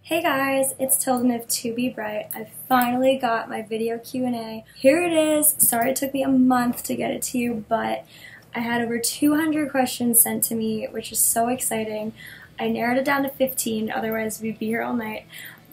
Hey guys, it's Tilden of To Be Bright. I finally got my video Q&A. Here it is. Sorry it took me a month to get it to you, but I had over 200 questions sent to me, which is so exciting. I narrowed it down to 15, otherwise we'd be here all night.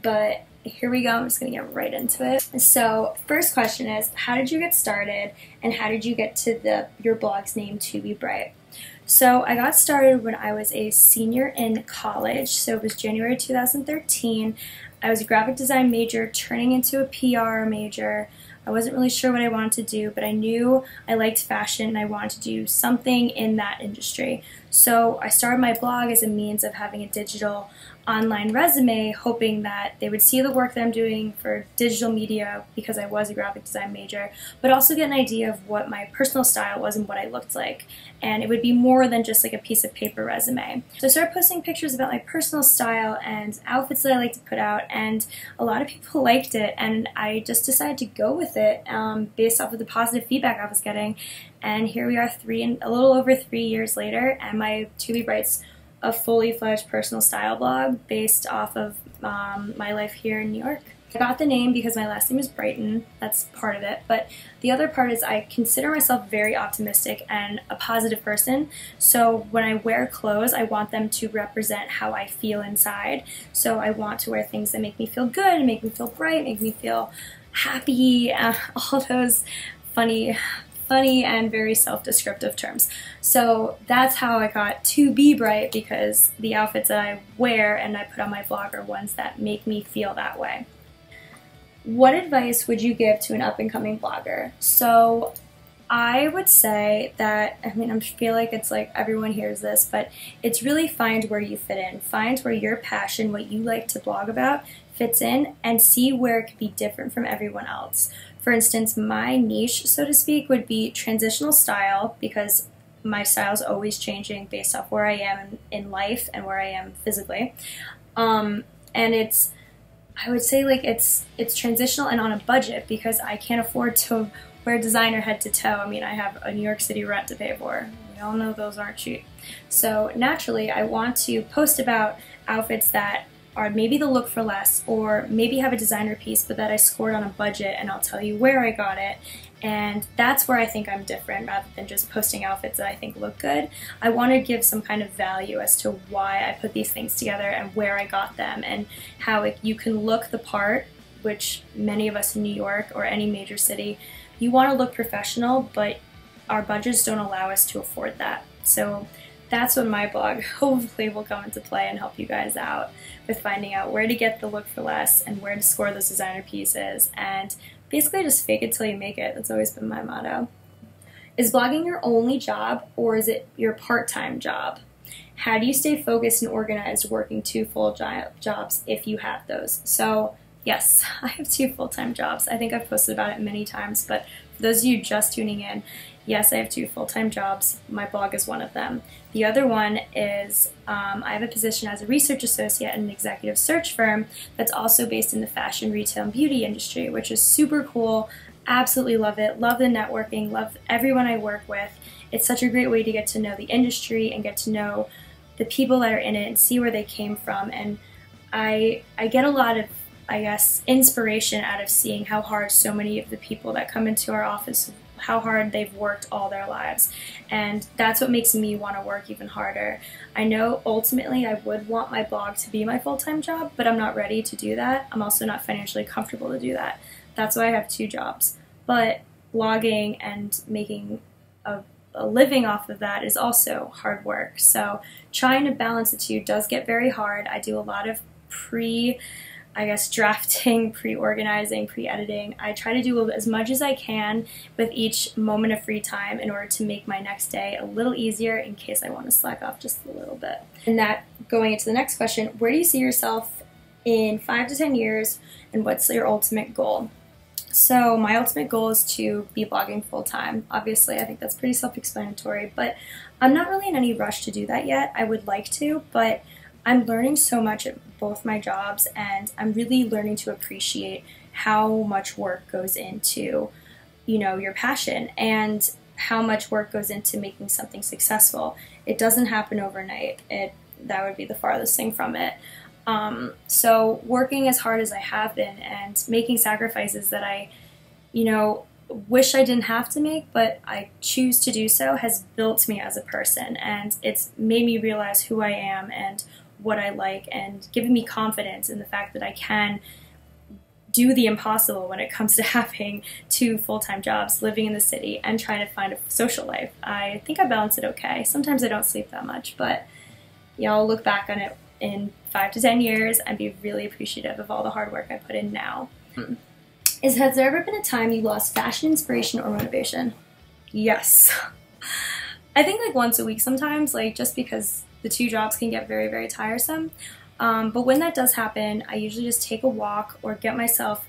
But here we go, I'm just gonna get right into it. So, first question is, how did you get started and how did you get to your blog's name, To Be Bright? So I got started when I was a senior in college, so it was January 2013. I was a graphic design major turning into a PR major. I wasn't really sure what I wanted to do, but I knew I liked fashion and I wanted to do something in that industry. So I started my blog as a means of having a digital online resume, hoping that they would see the work that I'm doing for digital media because I was a graphic design major, but also get an idea of what my personal style was and what I looked like. And it would be more than just like a piece of paper resume. So I started posting pictures about my personal style and outfits that I like to put out, and a lot of people liked it, and I just decided to go with it based off of the positive feedback I was getting. And here we are a little over 3 years later, and my To Be Bright's a fully fledged personal style blog based off of my life here in New York. I got the name because my last name is Brighton, that's part of it, but the other part is I consider myself very optimistic and a positive person, so when I wear clothes I want them to represent how I feel inside. So I want to wear things that make me feel good, make me feel bright, make me feel happy, all those funny and very self-descriptive terms. So that's how I got To Be Bright, because the outfits that I wear and I put on my blog are ones that make me feel that way. What advice would you give to an up-and-coming blogger? So I would say that, I feel like it's like everyone hears this, but it's really find where you fit in. Find where your passion, what you like to blog about, fits in, and see where it could be different from everyone else. For instance, my niche, so to speak, would be transitional style, because my style is always changing based off where I am in life and where I am physically. And I would say like it's transitional and on a budget, because I can't afford to wear designer head to toe. I have a New York City rent to pay for. We all know those aren't cheap. So naturally, I want to post about outfits that are maybe the look for less, or maybe have a designer piece but that I scored on a budget, and I'll tell you where I got it. And that's where I think I'm different, rather than just posting outfits that I think look good. I want to give some kind of value as to why I put these things together and where I got them, and how you can look the part, which many of us in New York or any major city, you want to look professional, but our budgets don't allow us to afford that. So that's when my blog hopefully will come into play and help you guys out with finding out where to get the look for less and where to score those designer pieces, and basically just fake it till you make it. That's always been my motto. Is blogging your only job, or is it your part-time job? How do you stay focused and organized working two full jobs if you have those? So yes, I have 2 full-time jobs. I think I've posted about it many times, but for those of you just tuning in, yes, I have 2 full-time jobs. My blog is one of them. The other one is I have a position as a research associate at an executive search firm that's also based in the fashion, retail, and beauty industry, which is super cool. Absolutely love it. Love the networking. Love everyone I work with. It's such a great way to get to know the industry and get to know the people that are in it and see where they came from. And I get a lot of, I guess, inspiration out of seeing how hard so many of the people that come into our office, how hard they've worked all their lives. And that's what makes me want to work even harder. I know ultimately I would want my blog to be my full-time job, but I'm not ready to do that. I'm also not financially comfortable to do that. That's why I have 2 jobs. But blogging and making a living off of that is also hard work. So trying to balance the 2 does get very hard. I do a lot of drafting, pre-organizing, pre-editing. I try to do as much as I can with each moment of free time in order to make my next day a little easier in case I want to slack off just a little bit. And that, going into the next question, where do you see yourself in 5 to 10 years, and what's your ultimate goal? So my ultimate goal is to be blogging full-time. Obviously, I think that's pretty self-explanatory, but I'm not really in any rush to do that yet. I would like to, but I'm learning so much at both my jobs, and I'm really learning to appreciate how much work goes into, your passion, and how much work goes into making something successful. It doesn't happen overnight. That would be the farthest thing from it. So working as hard as I have been and making sacrifices that I, wish I didn't have to make, but I choose to do so, has built me as a person, and it's made me realize who I am and what I like, and given me confidence in the fact that I can do the impossible when it comes to having 2 full-time jobs, living in the city, and trying to find a social life. I think I balance it okay. Sometimes I don't sleep that much, but I'll look back on it in 5 to 10 years and be really appreciative of all the hard work I put in now. Has there ever been a time you lost fashion inspiration or motivation? Yes. I think like once a week sometimes, like just because the 2 jobs can get very, very tiresome. But when that does happen, I usually just take a walk or get myself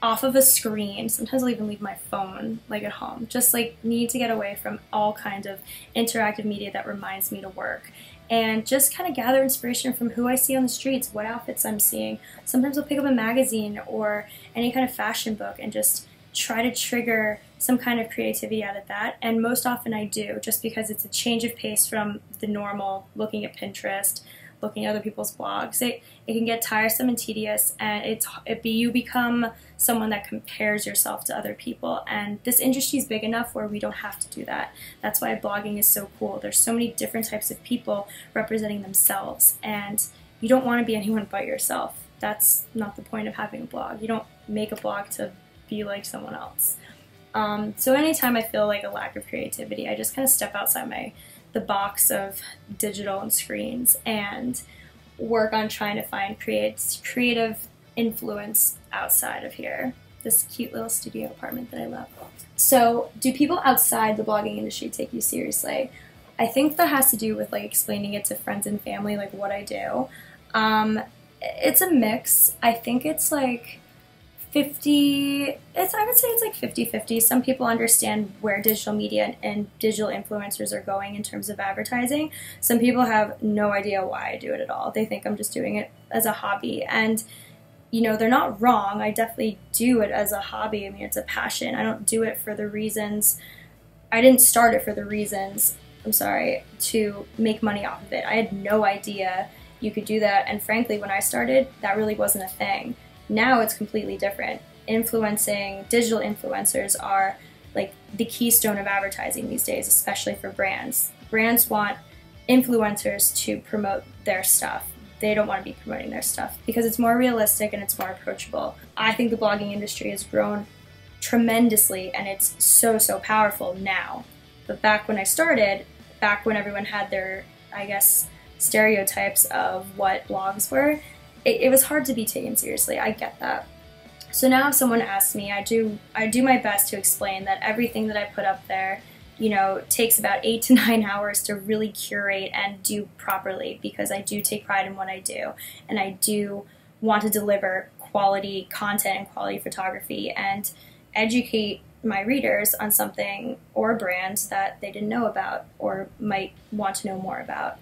off of a screen. Sometimes I'll even leave my phone like at home. Just like need to get away from all kinds of interactive media that reminds me to work. And just kind of gather inspiration from who I see on the streets, what outfits I'm seeing. Sometimes I'll pick up a magazine or any kind of fashion book and just try to trigger some kind of creativity out of that. And most often I do, just because it's a change of pace from the normal looking at Pinterest, looking at other people's blogs. It can get tiresome and tedious, and you become someone that compares yourself to other people. And this industry is big enough where we don't have to do that. That's why blogging is so cool. There's so many different types of people representing themselves, and you don't want to be anyone but yourself. That's not the point of having a blog. You don't make a blog to be like someone else. So anytime I feel like a lack of creativity, I just kind of step outside the box of digital and screens and work on trying to find creative influence outside of here. This cute little studio apartment that I love. So, do people outside the blogging industry take you seriously? I think that has to do with like explaining it to friends and family, like what I do. It's a mix. I think it's like I would say it's like 50-50. Some people understand where digital media and digital influencers are going in terms of advertising. Some people have no idea why I do it at all. They think I'm just doing it as a hobby. And, they're not wrong. I definitely do it as a hobby. I mean, it's a passion. I don't do it for the reasons, I didn't start it for the reasons, to make money off of it. I had no idea you could do that. And frankly, when I started, that really wasn't a thing. Now it's completely different. Digital influencers are like the keystone of advertising these days, especially for brands. Brands want influencers to promote their stuff. They don't want to be promoting their stuff because it's more realistic and it's more approachable. I think the blogging industry has grown tremendously and it's so, so powerful now. But back when I started, back when everyone had their, stereotypes of what blogs were, it was hard to be taken seriously. I get that. So now if someone asks me, I do my best to explain that everything that I put up there, takes about 8 to 9 hours to really curate and do properly, because I do take pride in what I do, and I do want to deliver quality content and quality photography and educate my readers on something or brands that they didn't know about or might want to know more about.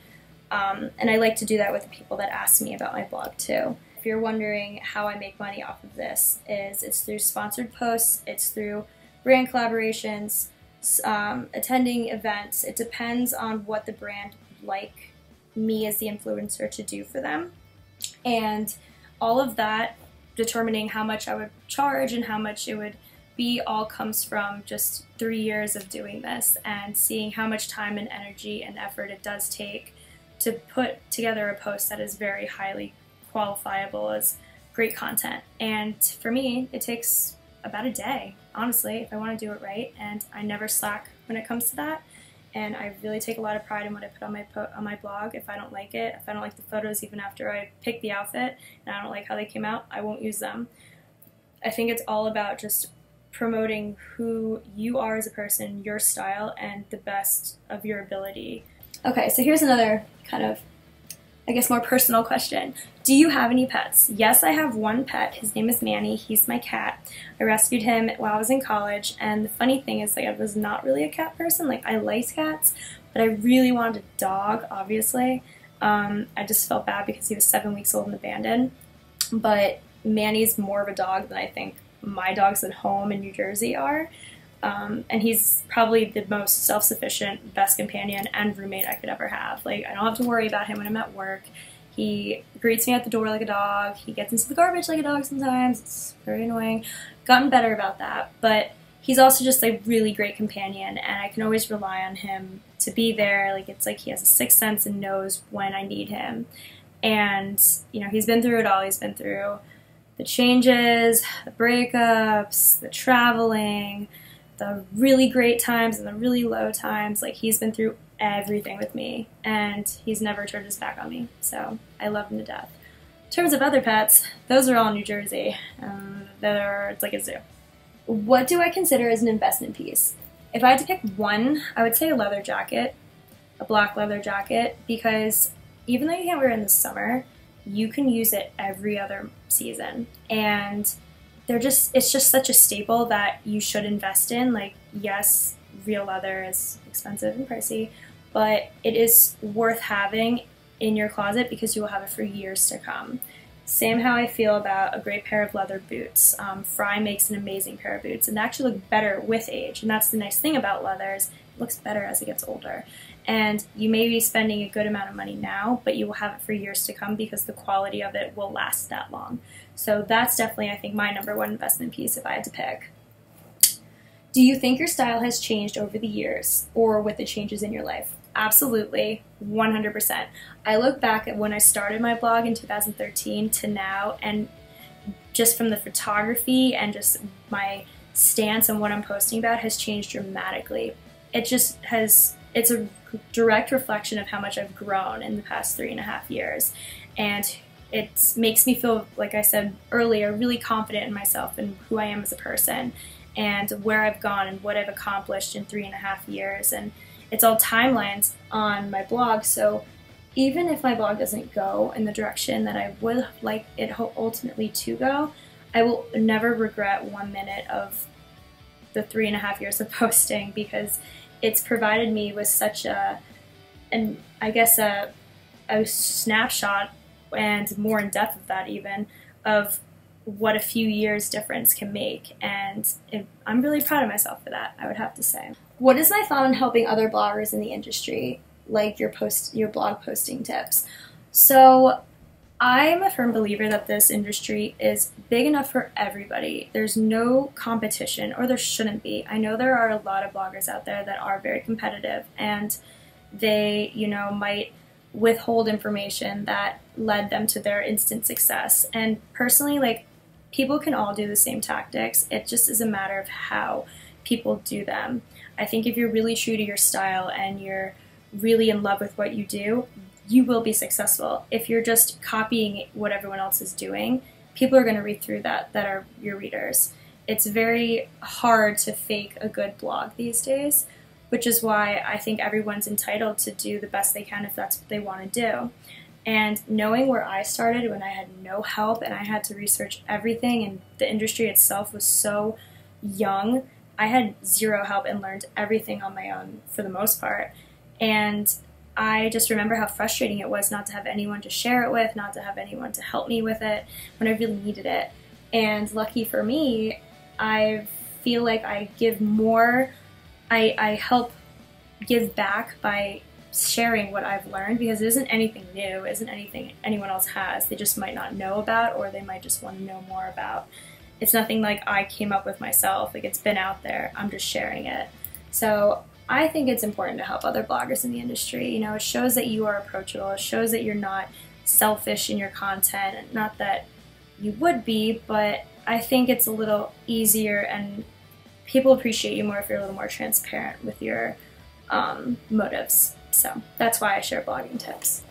And I like to do that with the people that ask me about my blog too. If you're wondering how I make money off of this, it's through sponsored posts, it's through brand collaborations, attending events. It depends on what the brand would like me as the influencer to do for them. And all of that, determining how much I would charge and how much it would be, all comes from just 3 years of doing this and seeing how much time and energy and effort it does take to put together a post that is very highly qualifiable as great content. And for me, it takes about a day, honestly, if I want to do it right, and I never slack when it comes to that. And I really take a lot of pride in what I put on my blog. If I don't like it, if I don't like the photos even after I pick the outfit and I don't like how they came out, I won't use them. I think it's all about just promoting who you are as a person, your style, and the best of your ability. Okay, so here's another kind of, more personal question. Do you have any pets? Yes, I have one pet. His name is Manny. He's my cat. I rescued him while I was in college, and the funny thing is, I was not really a cat person. I liked cats, but I really wanted a dog, obviously. I just felt bad because he was 7 weeks old and abandoned. But Manny's more of a dog than I think my dogs at home in New Jersey are. And he's probably the most self-sufficient, best companion and roommate I could ever have. I don't have to worry about him when I'm at work. He greets me at the door like a dog. He gets into the garbage like a dog sometimes. It's very annoying. Gotten better about that, but he's also just a really great companion, and I can always rely on him to be there. Like, it's like he has a sixth sense and knows when I need him. And, you know, he's been through it all. He's been through the changes, the breakups, the traveling, the really great times and the really low times. Like, he's been through everything with me, and he's never turned his back on me. So I love him to death. In terms of other pets, those are all in New Jersey. It's like a zoo. What do I consider as an investment piece? If I had to pick one, I would say a leather jacket, a black leather jacket, because even though you can't wear it in the summer, you can use it every other season. And it's just such a staple that you should invest in. Like, yes, real leather is expensive and pricey, but it is worth having in your closet because you will have it for years to come. Same how I feel about a great pair of leather boots. Frye makes an amazing pair of boots, and they actually look better with age. And that's the nice thing about leathers. It looks better as it gets older. And you may be spending a good amount of money now, but you will have it for years to come because the quality of it will last that long. So that's definitely, I think, my number one investment piece if I had to pick. Do you think your style has changed over the years or with the changes in your life? Absolutely, 100%. I look back at when I started my blog in 2013 to now, and just from the photography and just my stance on what I'm posting about has changed dramatically. It's a direct reflection of how much I've grown in the past 3.5 years. And it makes me feel, like I said earlier, really confident in myself and who I am as a person and where I've gone and what I've accomplished in 3.5 years. And it's all timelines on my blog, so even if my blog doesn't go in the direction that I would like it ultimately to go, I will never regret 1 minute of the 3.5 years of posting, because it's provided me with such a snapshot, and more in depth of that even, of what a few years difference can make, and I'm really proud of myself for that, I would have to say. What is my thought on helping other bloggers in the industry, like your blog posting tips? So I'm a firm believer that this industry is big enough for everybody. There's no competition, or there shouldn't be. I know there are a lot of bloggers out there that are very competitive, and they, you know, might withhold information that led them to their instant success. And personally, like, people can all do the same tactics. It just is a matter of how people do them. I think if you're really true to your style and you're really in love with what you do, you will be successful. If you're just copying what everyone else is doing, people are going to read through that are your readers. It's very hard to fake a good blog these days, which is why I think everyone's entitled to do the best they can if that's what they want to do. And knowing where I started when I had no help and I had to research everything, and the industry itself was so young, I had zero help and learned everything on my own for the most part. And I just remember how frustrating it was not to have anyone to share it with, not to have anyone to help me with it when I really needed it. And lucky for me, I feel like I give more, I help give back by sharing what I've learned, because it isn't anything new, it isn't anything anyone else has. They just might not know about, or they might just want to know more about. It's nothing like I came up with myself, like, it's been out there, I'm just sharing it. So I think it's important to help other bloggers in the industry. You know, it shows that you are approachable, it shows that you're not selfish in your content, not that you would be, but I think it's a little easier, and people appreciate you more if you're a little more transparent with your motives. So that's why I share blogging tips.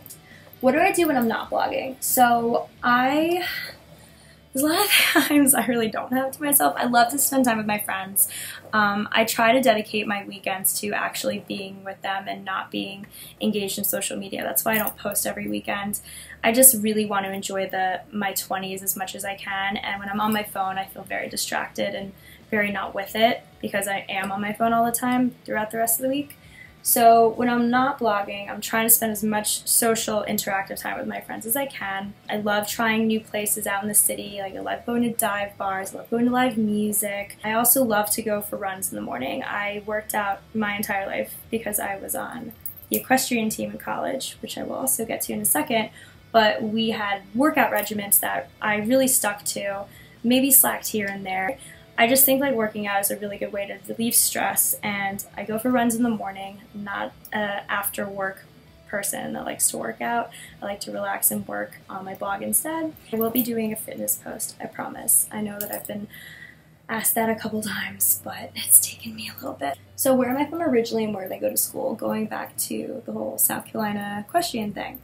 What do I do when I'm not blogging? So there's a lot of times I really don't have it to myself. I love to spend time with my friends. I try to dedicate my weekends to actually being with them and not being engaged in social media. That's why I don't post every weekend. I just really want to enjoy my 20s as much as I can, and when I'm on my phone I feel very distracted and very not with it, because I am on my phone all the time throughout the rest of the week. So when I'm not blogging, I'm trying to spend as much social interactive time with my friends as I can. I love trying new places out in the city. Like, I love going to dive bars, I love going to live music. I also love to go for runs in the morning. I worked out my entire life because I was on the equestrian team in college, which I will also get to in a second. but we had workout regimens that I really stuck to, maybe slacked here and there. I just think like working out is a really good way to relieve stress, and I go for runs in the morning, not after work person that likes to work out. I like to relax and work on my blog instead. I will be doing a fitness post, I promise. I know that I've been asked that a couple times, but it's taken me a little bit. So where am I from originally and where did I go to school? Going back to the whole South Carolina equestrian thing.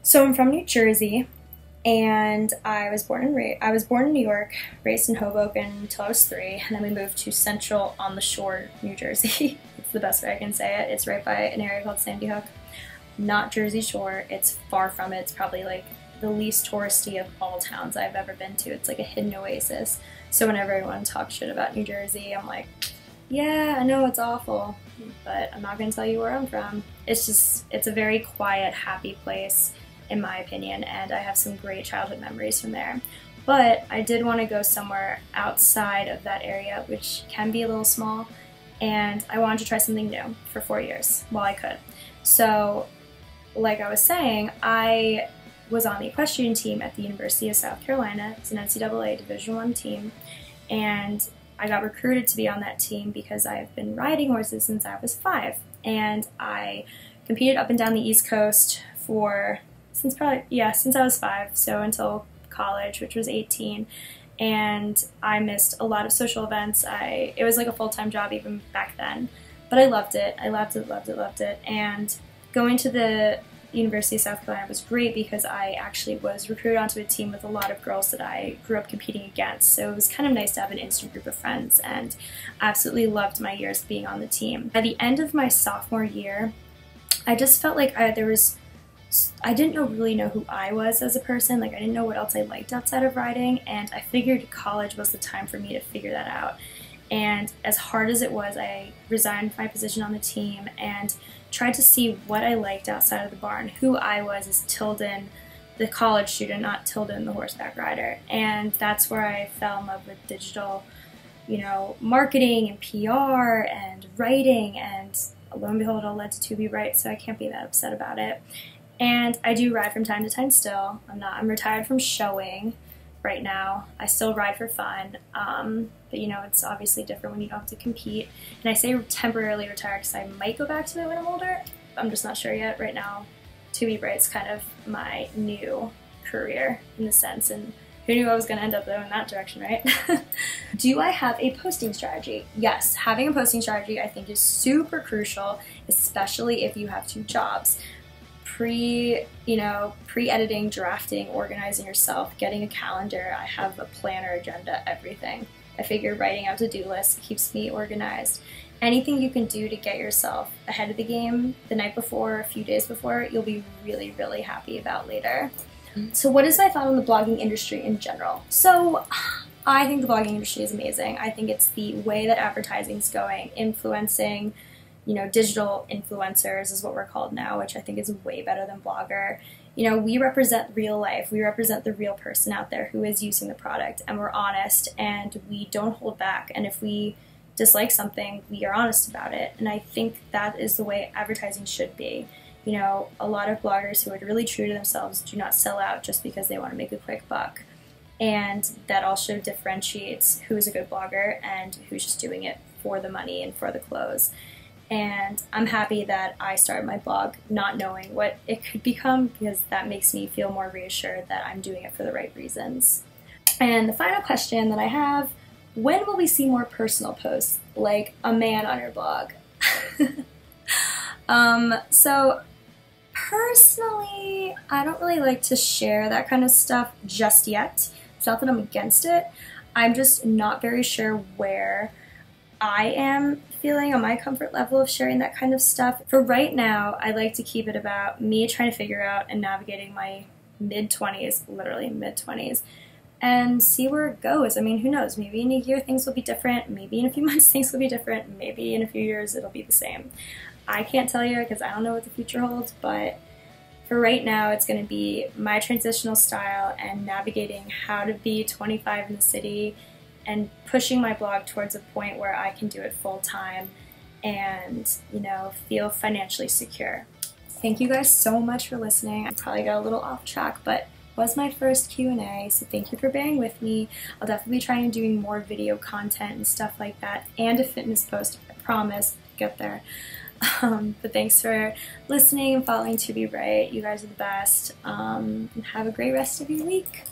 So I'm from New Jersey, and I was born in New York, raised in Hoboken until I was 3, and then we moved to Central on the Shore, New Jersey. It's the best way I can say it. It's right by an area called Sandy Hook. Not Jersey Shore, it's far from it. It's probably like the least touristy of all towns I've ever been to. It's like a hidden oasis. So whenever everyone talks shit about New Jersey, I'm like, yeah, I know it's awful, but I'm not gonna tell you where I'm from. It's a very quiet, happy place, in my opinion, and I have some great childhood memories from there. But I did want to go somewhere outside of that area, which can be a little small, and I wanted to try something new for 4 years while I could. So, like I was saying, I was on the equestrian team at the University of South Carolina. It's an NCAA Division I team, and I got recruited to be on that team because I've been riding horses since I was 5, and I competed up and down the East Coast since I was 5, so until college, which was 18, and I missed a lot of social events. It was like a full-time job even back then, but I loved it. I loved it, and going to the University of South Carolina was great because I actually was recruited onto a team with a lot of girls that I grew up competing against, so it was kind of nice to have an instant group of friends, and absolutely loved my years being on the team. By the end of my sophomore year, I just felt like I didn't really know who I was as a person. Like, I didn't know what else I liked outside of riding, and I figured college was the time for me to figure that out. And as hard as it was, I resigned my position on the team and tried to see what I liked outside of the barn, who I was as Tilden, the college student, not Tilden, the horseback rider. And that's where I fell in love with digital, marketing and PR and writing, and lo and behold, it all led to To Be Bright, so I can't be that upset about it. And I do ride from time to time still. I'm retired from showing right now. I still ride for fun, but it's obviously different when you don't have to compete. And I say temporarily retired because I might go back to it when I'm older. I'm just not sure yet. Right now, To Be Bright's kind of my new career in a sense, and who knew I was going to end up though in that direction, right? Do I have a posting strategy? Yes, having a posting strategy I think is super crucial, especially if you have 2 jobs. Pre-editing, drafting, organizing yourself, getting a calendar. I have a planner, agenda, everything. I figure writing out to-do lists keeps me organized. Anything you can do to get yourself ahead of the game the night before, a few days before, you'll be really, really happy about later. So what is my thought on the blogging industry in general? So I think the blogging industry is amazing. I think it's the way that advertising is going, influencing, digital influencers is what we're called now, which I think is way better than blogger. We represent real life. We represent the real person out there who is using the product, and we're honest, and we don't hold back. And if we dislike something, we are honest about it. And I think that is the way advertising should be. A lot of bloggers who are really true to themselves do not sell out just because they want to make a quick buck. And that also differentiates who is a good blogger and who's just doing it for the money and for the clothes. And I'm happy that I started my blog not knowing what it could become, because that makes me feel more reassured that I'm doing it for the right reasons. And the final question that I have, when will we see more personal posts, like a man on your blog? So personally, I don't really like to share that kind of stuff just yet. It's not that I'm against it. I'm just not very sure where I am feeling on my comfort level of sharing that kind of stuff. For right now, I like to keep it about me trying to figure out and navigating my mid-20s, literally mid-20s, and see where it goes. I mean, who knows? Maybe in a year things will be different. Maybe in a few months things will be different. Maybe in a few years it'll be the same. I can't tell you because I don't know what the future holds, but for right now it's going to be my transitional style and navigating how to be 25 in the city and pushing my blog towards a point where I can do it full time and, feel financially secure. thank you guys so much for listening. I probably got a little off track, but it was my first Q&A, so thank you for bearing with me. I'll definitely be trying to doing more video content and stuff like that, and a fitness post, I promise. Get there. But thanks for listening and following To Be Bright. You guys are the best. And have a great rest of your week.